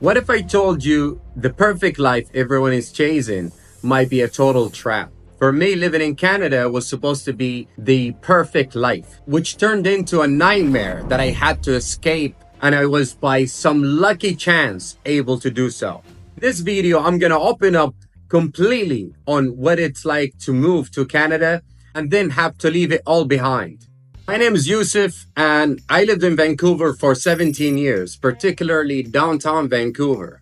What if I told you the perfect life everyone is chasing might be a total trap? For me, living in Canada was supposed to be the perfect life, which turned into a nightmare that I had to escape, and I was by some lucky chance able to do so. In this video, I'm gonna open up completely on what it's like to move to Canada and then have to leave it all behind. My name is Yusuf, and I lived in Vancouver for 17 years, particularly downtown Vancouver.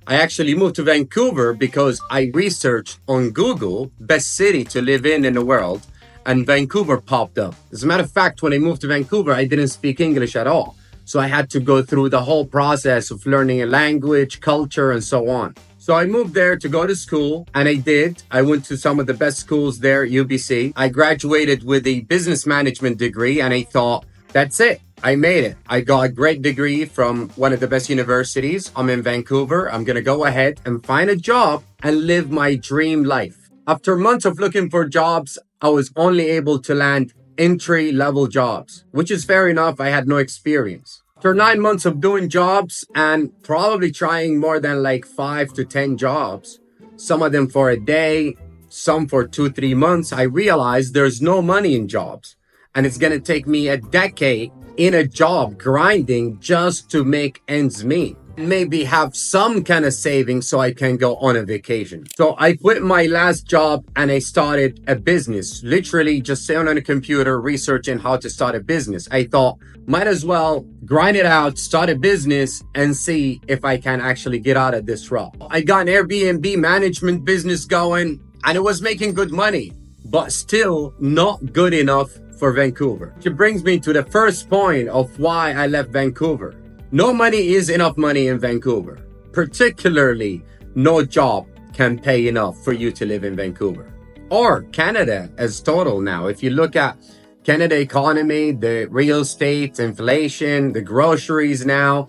I actually moved to Vancouver because I researched on Google best city to live in the world, and Vancouver popped up. As a matter of fact, when I moved to Vancouver, I didn't speak English at all. So I had to go through the whole process of learning a language, culture, and so on. So I moved there to go to school, and I did. I went to some of the best schools there, UBC. I graduated with a business management degree, and I thought, that's it. I made it. I got a great degree from one of the best universities. I'm in Vancouver. I'm going to go ahead and find a job and live my dream life. After months of looking for jobs, I was only able to land entry-level jobs, which is fair enough. I had no experience. After 9 months of doing jobs and probably trying more than like 5 to 10 jobs, some of them for a day, some for 2-3 months, I realized there's no money in jobs. And it's going to take me a decade in a job grinding just to make ends meet. Maybe have some kind of savings so I can go on a vacation. So I quit my last job and I started a business. Literally just sitting on a computer researching how to start a business. I thought, might as well grind it out, start a business, and see if I can actually get out of this rut. I got an Airbnb management business going, and it was making good money, but still not good enough for Vancouver. Which brings me to the first point of why I left Vancouver. No money is enough money in Vancouver. Particularly, no job can pay enough for you to live in Vancouver. Or Canada as total now. If you look at Canada economy, the real estate, inflation, the groceries now,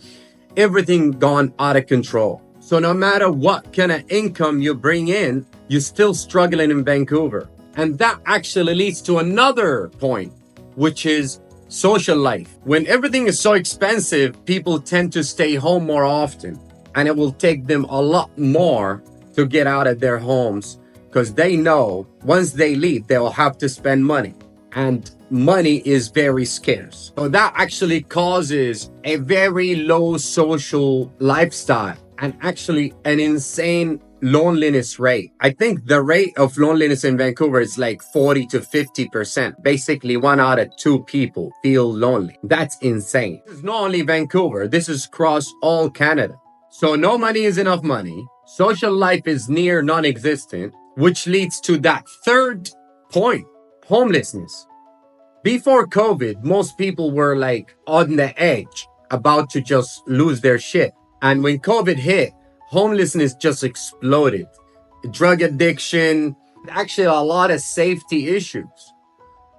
everything gone out of control. So no matter what kind of income you bring in, you're still struggling in Vancouver. And that actually leads to another point, which is social life. When everything is so expensive, people tend to stay home more often, and it will take them a lot more to get out of their homes because they know once they leave, they'll have to spend money, and money is very scarce. So that actually causes a very low social lifestyle and actually an insane loneliness rate. I think the rate of loneliness in Vancouver is like 40 to 50%. Basically, 1 out of 2 people feel lonely. That's insane. This is not only Vancouver, this is across all Canada. So no money is enough money. Social life is near non-existent, which leads to that third point, homelessness. Before COVID, most people were like on the edge, about to just lose their shit. And when COVID hit, homelessness just exploded. Drug addiction, actually a lot of safety issues.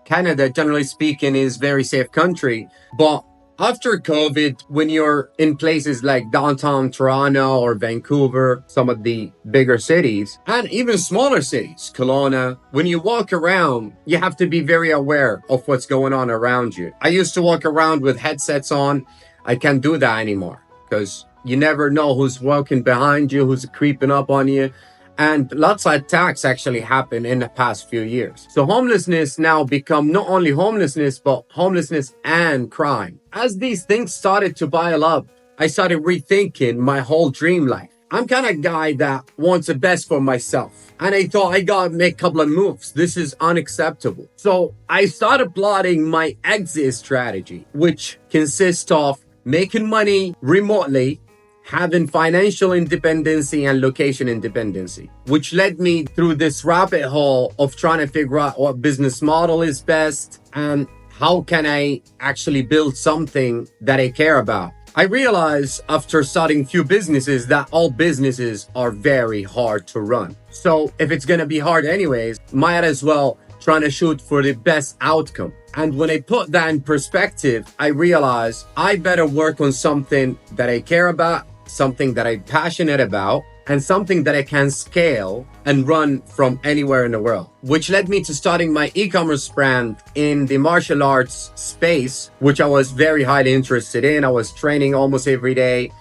Canada, generally speaking, is a very safe country. But after COVID, when you're in places like downtown Toronto or Vancouver, some of the bigger cities, and even smaller cities, Kelowna, when you walk around, you have to be very aware of what's going on around you. I used to walk around with headsets on. I can't do that anymore because you never know who's walking behind you, who's creeping up on you. And lots of attacks actually happen in the past few years. So homelessness now become not only homelessness, but homelessness and crime. As these things started to pile up, I started rethinking my whole dream life. I'm kind of guy that wants the best for myself. And I thought I gotta make a couple of moves. This is unacceptable. So I started plotting my exit strategy, which consists of making money remotely, having financial independency and location independency, which led me through this rabbit hole of trying to figure out what business model is best and how can I actually build something that I care about. I realized after starting a few businesses that all businesses are very hard to run. So if it's going to be hard anyways, might as well trying to shoot for the best outcome. And when I put that in perspective, I realized I better work on something that I care about, something that I'm passionate about, and something that I can scale and run from anywhere in the world, which led me to starting my e-commerce brand in the martial arts space, which I was very highly interested in. I was training almost every day,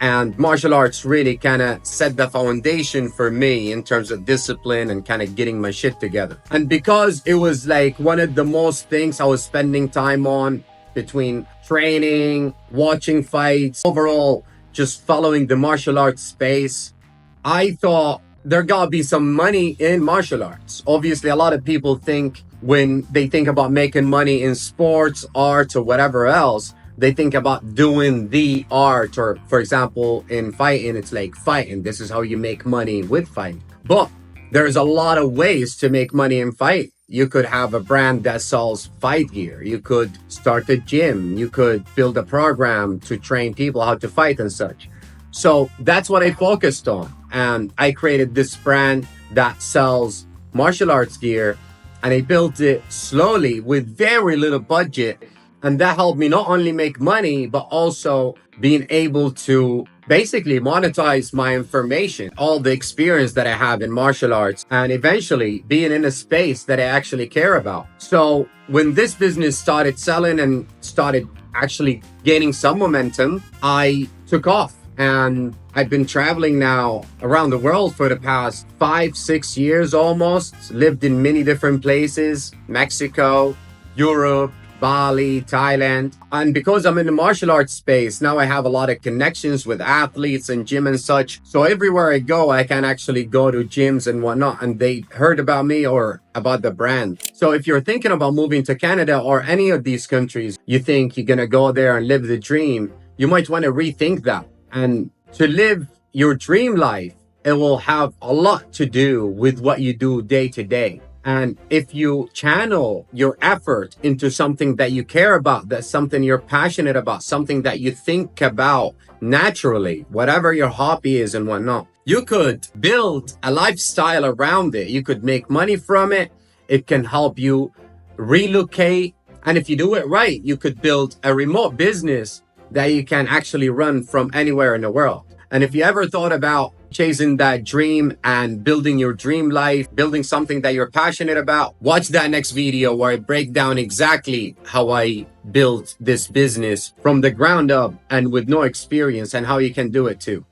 And martial arts really kind of set the foundation for me in terms of discipline and kind of getting my shit together. And because it was like one of the most things I was spending time on between training, watching fights, overall, just following the martial arts space, I thought there gotta be some money in martial arts. Obviously, a lot of people think when they think about making money in sports, arts, or whatever else, they think about doing the art, or for example, in fighting, it's like fighting. This is how you make money with fighting. But there's a lot of ways to make money in fight. You could have a brand that sells fight gear. You could start a gym. You could build a program to train people how to fight and such. So that's what I focused on. And I created this brand that sells martial arts gear, and I built it slowly with very little budget. And that helped me not only make money, but also being able to basically monetize my information, all the experience that I have in martial arts, and eventually being in a space that I actually care about. So when this business started selling and started actually gaining some momentum, I took off. And I've been traveling now around the world for the past 5-6 years almost, lived in many different places, Mexico, Europe, Bali, Thailand. And because I'm in the martial arts space, now I have a lot of connections with athletes and gym and such. So everywhere I go, I can actually go to gyms and whatnot, and they heard about me or about the brand. So if you're thinking about moving to Canada or any of these countries, you think you're gonna go there and live the dream, you might want to rethink that. And to live your dream life, it will have a lot to do with what you do day to day. And if you channel your effort into something that you care about, that's something you're passionate about, something that you think about naturally, whatever your hobby is and whatnot, you could build a lifestyle around it. You could make money from it. It can help you relocate. And if you do it right, you could build a remote business that you can actually run from anywhere in the world. And if you ever thought about chasing that dream and building your dream life, building something that you're passionate about, watch that next video where I break down exactly how I built this business from the ground up and with no experience, and how you can do it too.